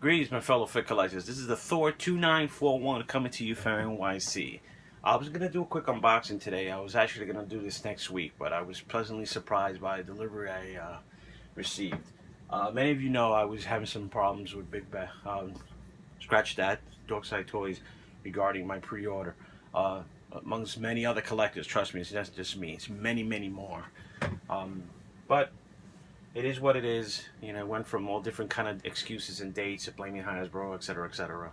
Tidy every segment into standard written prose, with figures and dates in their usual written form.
Greetings, my fellow Fit collectors. This is the Thor 2941 coming to you from NYC. I was going to do a quick unboxing today. I was actually going to do this next week, but I was pleasantly surprised by a delivery I received. Many of you know I was having some problems with Scratch That, Dorkside Toys, regarding my pre-order. Amongst many other collectors, trust me, it's not just me. It's many, many more. But it is what it is. You know, it went from all different kind of excuses and dates, blaming Hasbro, etc., etc.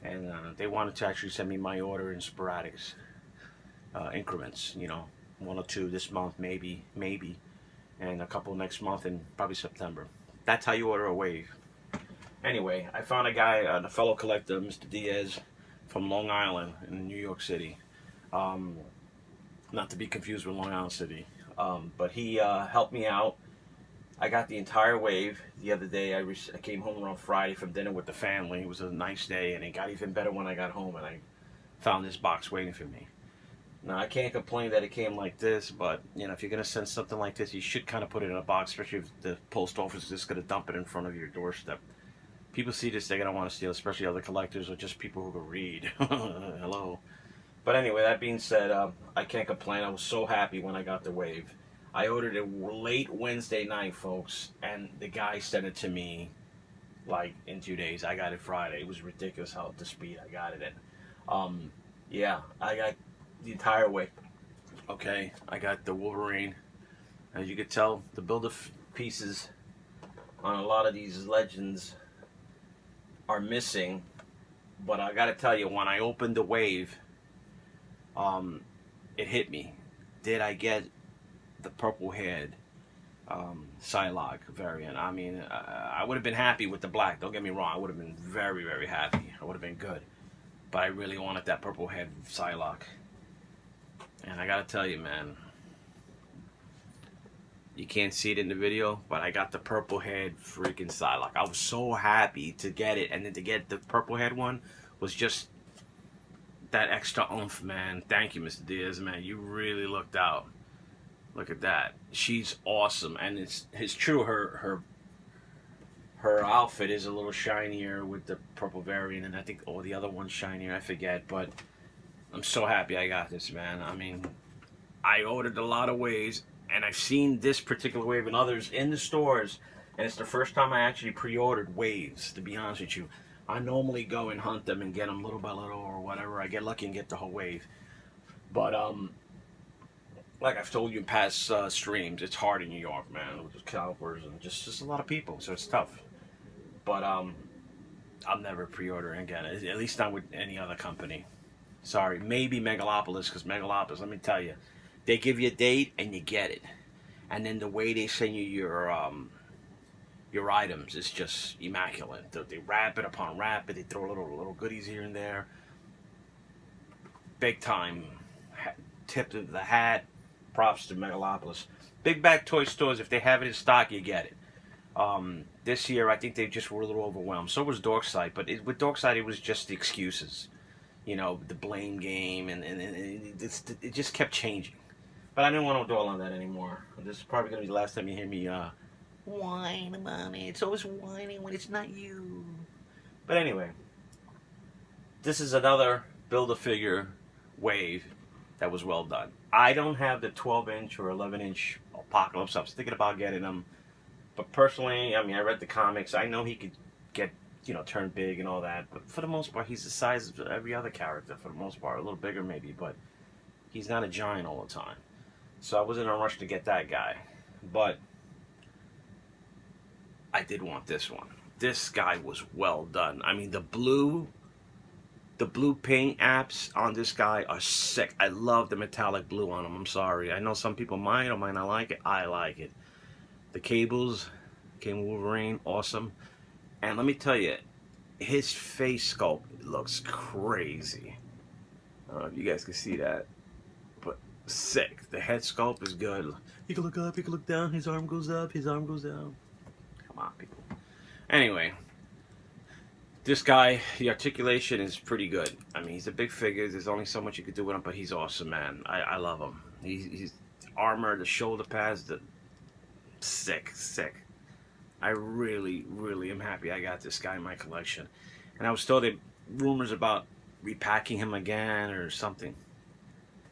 And they wanted to actually send me my order in sporadic increments. You know, 1 or 2 this month, maybe, and a couple next month, and probably September. That's how you order a wave. Anyway, I found a guy, a fellow collector, Mr. Diaz, from Long Island in New York City. Not to be confused with Long Island City, but he helped me out. I got the entire wave the other day. I came home on Friday from dinner with the family. It was a nice day, and it got even better when I got home and I found this box waiting for me. Now, I can't complain that it came like this, but you know, if you're going to send something like this, you should kind of put it in a box, especially if the post office is just going to dump it in front of your doorstep. People see this, they're going to want to steal, especially other collectors or just people who can read. Hello. But anyway, that being said, I can't complain. I was so happy when I got the wave. I ordered it late Wednesday night, folks, and the guy sent it to me like in 2 days. I got it Friday. It was ridiculous how the speed I got it in. Yeah, I got the entire wave. Okay, I got the Wolverine. As you can tell, the build pieces on a lot of these legends are missing. But I got to tell you, when I opened the wave, it hit me. Did I get the purple-haired Psylocke variant? I mean, I would have been happy with the black. Don't get me wrong. I would have been very, very happy. I would have been good. But I really wanted that purple-haired Psylocke. And I gotta tell you, man, you can't see it in the video, but I got the purple-haired freaking Psylocke. I was so happy to get it, and then to get the purple-haired one was just that extra oomph, man. Thank you, Mr. Diaz, man. You really looked out. Look at that. She's awesome, and it's true. Her outfit is a little shinier with the purple variant, and I think the other one's shinier. I forget, but I'm so happy I got this, man. I mean, I ordered a lot of waves, and I've seen this particular wave and others in the stores, and it's the first time I actually pre-ordered waves. To be honest with you, I normally go and hunt them and get them little by little or whatever. I get lucky and get the whole wave, but like I've told you in past streams, it's hard in New York, man, with the calipers and just a lot of people, so it's tough. But I'm never pre-ordering again, at least not with any other company. Sorry, maybe Megalopolis, because Megalopolis, let me tell you, they give you a date and you get it, and then the way they send you your items is just immaculate. They wrap it upon wrap it. They throw little goodies here and there. Big time. Tip of the hat. Props to Megalopolis. Big bag toy stores, if they have it in stock, you get it. This year, I think they just were a little overwhelmed. So was Dorkside, but with Dorkside, it was just the excuses. You know, the blame game, and it just kept changing. But I didn't want to dwell on that anymore. This is probably going to be the last time you hear me whine about it. It's always whining when it's not you. But anyway, this is another Build-A-Figure wave that was well done. I don't have the 12-inch or 11-inch Apocalypse. I was thinking about getting them. But personally, I mean, I read the comics. I know he could get, you know, turn big and all that. But for the most part, he's the size of every other character, for the most part. A little bigger maybe, but he's not a giant all the time. So I wasn't in a rush to get that guy. But I did want this one. This guy was well done. I mean, the blue paint apps on this guy are sick. I love the metallic blue on him. I'm sorry. I know some people might or might not like it. I like it. The cables came with Wolverine. Awesome. And let me tell you, his face sculpt looks crazy. I don't know if you guys can see that. But sick. The head sculpt is good. You can look up, you can look down. His arm goes up, his arm goes down. Come on, people. Anyway, this guy, the articulation is pretty good. I mean, he's a big figure. There's only so much you could do with him, but he's awesome, man. I love him. He's armor, the shoulder pads, the sick. I really, really am happy I got this guy in my collection. And I was told that rumors about repacking him again or something.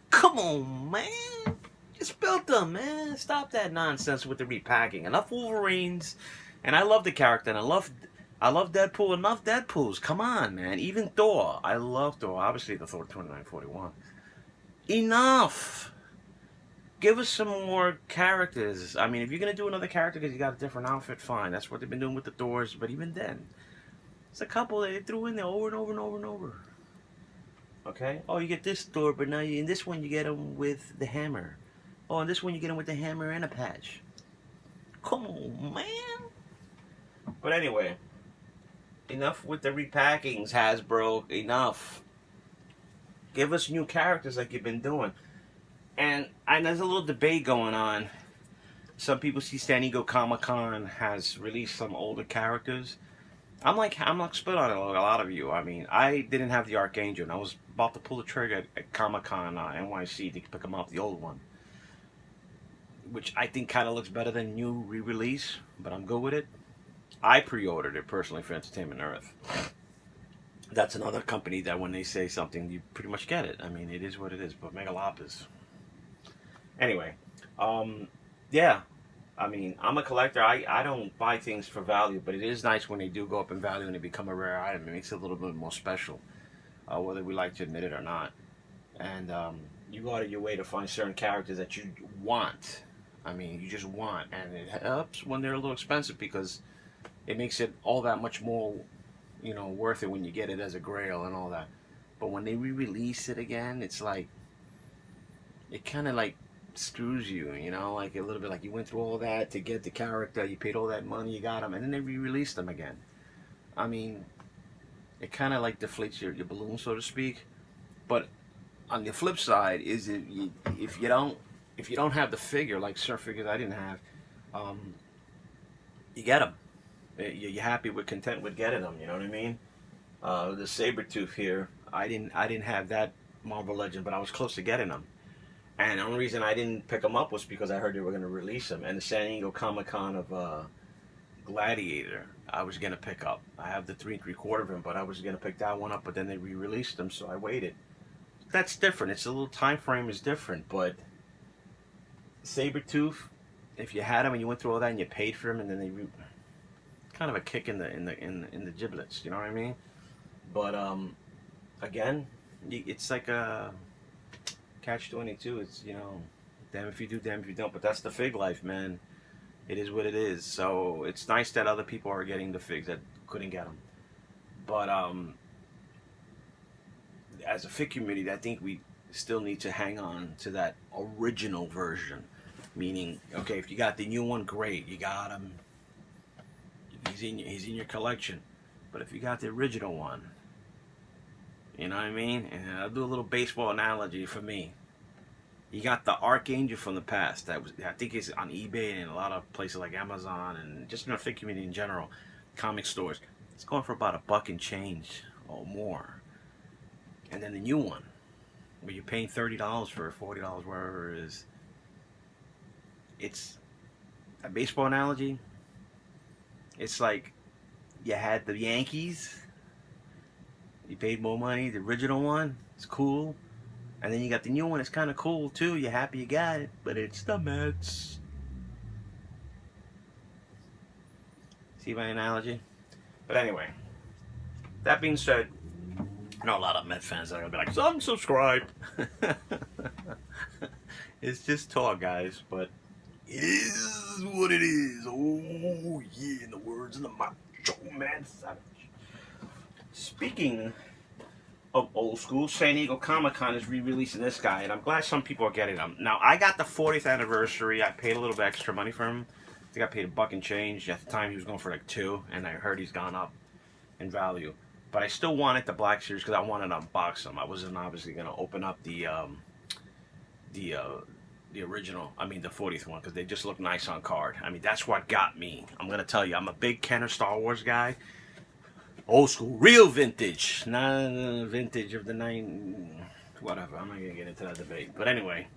Come on, man. Just built them, man. Stop that nonsense with the repacking. Enough Wolverines. And I love the character, and I love Deadpool. Enough Deadpools. Come on, man. Even Thor. I love Thor. Obviously, the Thor 2941. Enough. Give us some more characters. I mean, if you're going to do another character because you got a different outfit, fine. That's what they've been doing with the Thors. But even then, it's a couple that they threw in there over and over and over and over. Okay? Oh, you get this Thor, but now in this one you get him with the hammer. Oh, in this one you get him with the hammer and a patch. Come on, man. But anyway, enough with the repackings, Hasbro. Enough. Give us new characters like you've been doing. And there's a little debate going on. Some people see San Diego Comic-Con has released some older characters. I'm like split on it, a lot of you. I mean, I didn't have the Archangel, and I was about to pull the trigger at Comic-Con NYC to pick him up, the old one. Which I think kind of looks better than new re-release, but I'm good with it. I pre-ordered it personally for Entertainment Earth. That's another company that when they say something, you pretty much get it. I mean, it is what it is, but Megalopolis. Anyway, yeah. I mean, I'm a collector. I don't buy things for value, but it is nice when they do go up in value and they become a rare item. It makes it a little bit more special, whether we like to admit it or not. And you go out of your way to find certain characters that you want. I mean, you just want. And it helps when they're a little expensive because it makes it all that much more, worth it when you get it as a grail and all that. But when they re-release it again, it's like, it kind of like screws you, like a little bit like you went through all that to get the character, you paid all that money, you got them, and then they re-release them again. I mean, it kind of like deflates your balloon, so to speak. But on the flip side is if you don't have the figure, like certain figures I didn't have, you get them. You're happy with, content with getting them. You know what I mean? The Sabretooth here, I didn't have that Marvel Legend, but I was close to getting them. And the only reason I didn't pick them up was because I heard they were going to release them. And the San Diego Comic-Con of Gladiator, I was going to pick up. I have the 3 3/4 of him, but I was going to pick that one up, but then they re-released them, so I waited. That's different. It's a little time frame is different, but Sabretooth, if you had him and you went through all that and you paid for him, and then they kind of a kick in the giblets, you know what I mean? But again, it's like a catch-22. It's damn if you do, damn if you don't. But that's the fig life, man. It is what it is. So it's nice that other people are getting the figs that couldn't get them. But as a fig community, I think we still need to hang on to that original version. Meaning, okay, if you got the new one, great, you got him. He's in your collection. But if you got the original one, you know what I mean? And I'll do a little baseball analogy for me. You got the Archangel from the past. I think it's on eBay and a lot of places like Amazon and just in the fig community in general, comic stores. It's going for about $1 and change or more. And then the new one, where you're paying $30 for $40, wherever it is. It's a baseball analogy. It's like you had the Yankees. You paid more money. The original one, it's cool. And then you got the new one, it's kind of cool too. You're happy you got it. But it's the Mets. See my analogy? But anyway, that being said, I know a lot of Met fans that are going to be like, unsubscribe. It's just talk, guys. But it is what it is. Oh, yeah, in the words of the Macho Man Savage. Speaking of old school, San Diego Comic-Con is re-releasing this guy, and I'm glad some people are getting him. Now, I got the 40th anniversary. I paid a little bit extra money for him. I think I paid $1 and change. At the time, he was going for like $2, and I heard he's gone up in value. But I still wanted the Black Series because I wanted to unbox them. I wasn't obviously going to open up the original, the 40th one, because they just look nice on card. I mean, that's what got me. I'm going to tell you, I'm a big Kenner Star Wars guy. Old school, real vintage, not vintage of the whatever. I'm not gonna get into that debate. But anyway,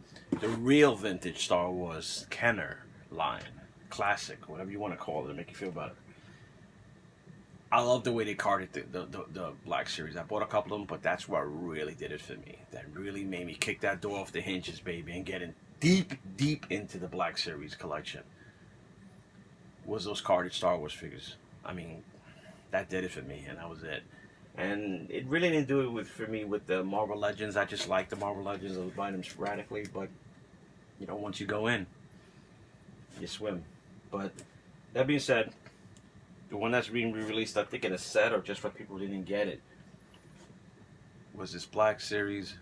the real vintage Star Wars Kenner line. classic, whatever you want to call it, to make you feel better. I love the way they carded the Black Series. I bought a couple of them, but that's what really did it for me. That really made me kick that door off the hinges, baby, and get in deep into the Black Series collection. Was those carded Star Wars figures. I mean, that did it for me, and that was it. And it really didn't do it for me with the Marvel Legends. I just like the Marvel Legends. I was buying them sporadically, but you know, once you go in, you swim. But that being said, the one that's being re-released, I think in a set or just for people who didn't get it, was this Black Series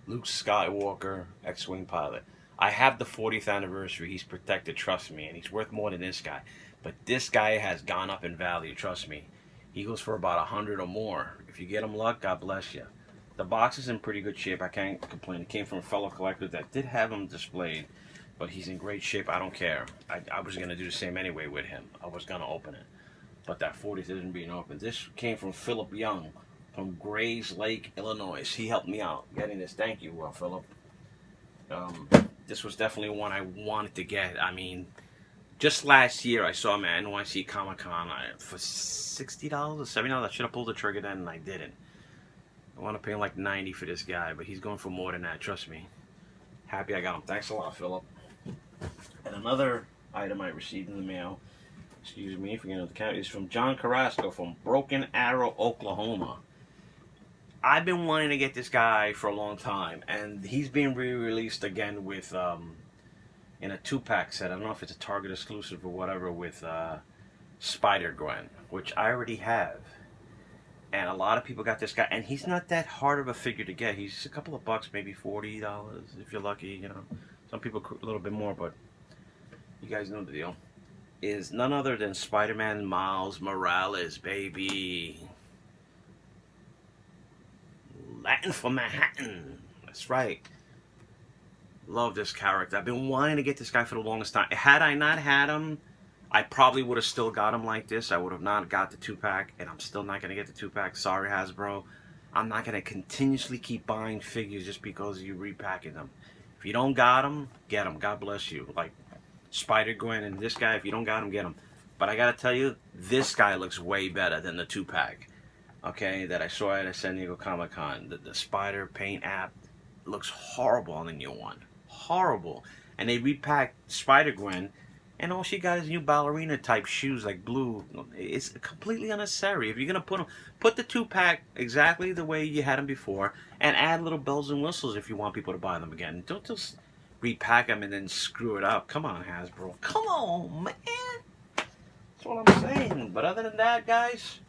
Luke Skywalker X-Wing pilot. I have the 40th anniversary. He's protected, trust me, and he's worth more than this guy. But this guy has gone up in value, trust me. He goes for about 100 or more. If you get him luck, God bless you. The box is in pretty good shape. I can't complain. It came from a fellow collector that did have him displayed, but he's in great shape. I don't care. I was going to do the same anyway with him. I was going to open it. But that 40th isn't being opened. This came from Philip Young from Grays Lake, Illinois. He helped me out getting this. Thank you, Philip. This was definitely one I wanted to get. I mean, just last year I saw him at NYC Comic Con for $60 or $70. I should have pulled the trigger then, and I didn't. I want to pay him like $90 for this guy, but he's going for more than that. Trust me. Happy I got him. Thanks a lot, Philip. And another item I received in the mail. Excuse me, forgetting the count, is from John Carrasco from Broken Arrow, Oklahoma. I've been wanting to get this guy for a long time, and he's being re-released again with in a 2-pack set. I don't know if it's a Target exclusive or whatever, with Spider-Gwen, which I already have. And a lot of people got this guy, and he's not that hard of a figure to get. He's a couple of bucks, maybe $40 if you're lucky, you know. Some people a little bit more, but you guys know the deal. Is none other than Spider-Man Miles Morales, baby. Latin for Manhattan. That's right. Love this character. I've been wanting to get this guy for the longest time. Had I not had him, I probably would have still got him like this. I would have not got the 2-pack, and I'm still not going to get the 2-pack. Sorry, Hasbro. I'm not going to continuously keep buying figures just because you repackage them. If you don't got them, get them. God bless you. Like Spider-Gwen and this guy, if you don't got them, get them. But I got to tell you, this guy looks way better than the 2-pack. Okay, that I saw at San Diego Comic Con. The Spider Paint app looks horrible on the new one. Horrible. And they repacked Spider-Gwen, and all she got is new ballerina type shoes, like blue. It's completely unnecessary. If you're gonna put the 2-pack exactly the way you had them before, and add little bells and whistles if you want people to buy them again. Don't just repack them and then screw it up. Come on, Hasbro. Come on, man. That's what I'm saying. But other than that, guys,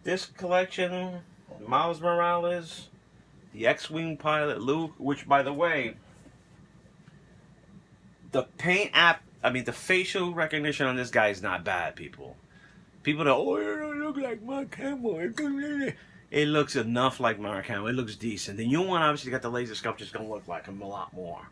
this collection, Miles Morales, the X-Wing pilot Luke, which, by the way, the paint app, I mean, the facial recognition on this guy is not bad, people. People that, oh, it don't look like Mark Hamill. It looks enough like Mark Hamill. It looks decent. The new one, obviously, got the laser sculpture. It's going to look like him a lot more.